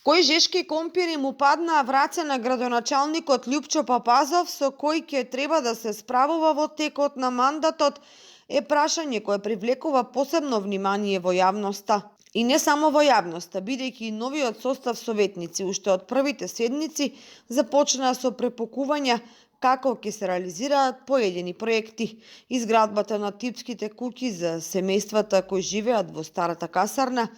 Кој жешки компири му паднаа в раце на градоначалникот Љупчо Папазов, со кој ќе треба да се справува во текот на мандатот, е прашање кое привлекува посебно внимание во јавноста. И не само во јавноста, бидејќи и новиот состав советници уште од првите седмици започнаа со препукувања како ќе се реализираат поедини проекти. Изградбата на типските куќи за семејствата кои живеат во старата касарна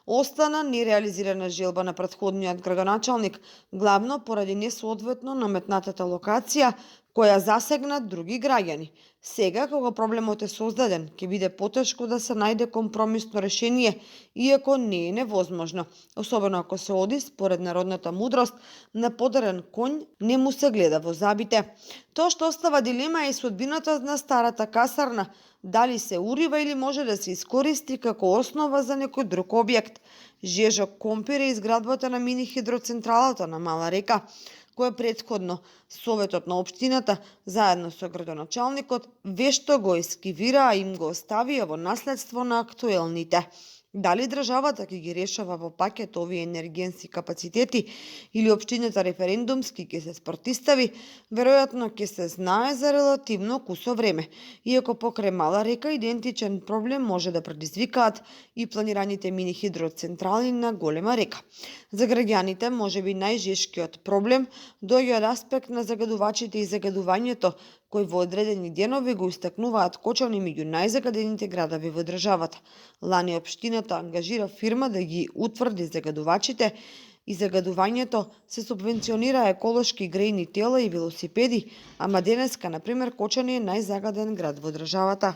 остана нереализирана желба на претходниот градоначалник, главно поради несоодветно наметнатата локација која засегна други граѓани. Сега, кога проблемот е создаден, ќе биде потешко да се најде компромисно решение, иако не е невозможно, особено ако се оди според народната мудрост на подарен конј не му се гледа во забите. Тоа што остава дилема е судбината на старата касарна, дали се урива или може да се искористи како основа за некој друг објект. Жежок Компир е изградбата на мини хидроцентралата на Мала река, која претходно Советот на општината, заедно со градоначалникот, вешто го ескивираа и им го оставија во наследство на актуелните. Дали државата ќе ги решава во пакет овие енергенски капацитети или општината референдумски ќе се спротистави, веројатно ќе се знае за релативно кусо време, иако покрај Мала река идентичен проблем може да предизвикаат и планираните мини хидроцентрали на Голема река. За граѓаните можеби најжешкиот проблем доаѓа од аспект на загадувачите и загадувањето, кои во одредени денови го истакнуваат Кочани меѓу најзагадените градови во државата. Лани општината ангажира фирма да ги утврди загадувачите и загадувањето, се субвенционира еколошки грејни тела и велосипеди, ама денеска, например, Кочани е најзагаден град во државата.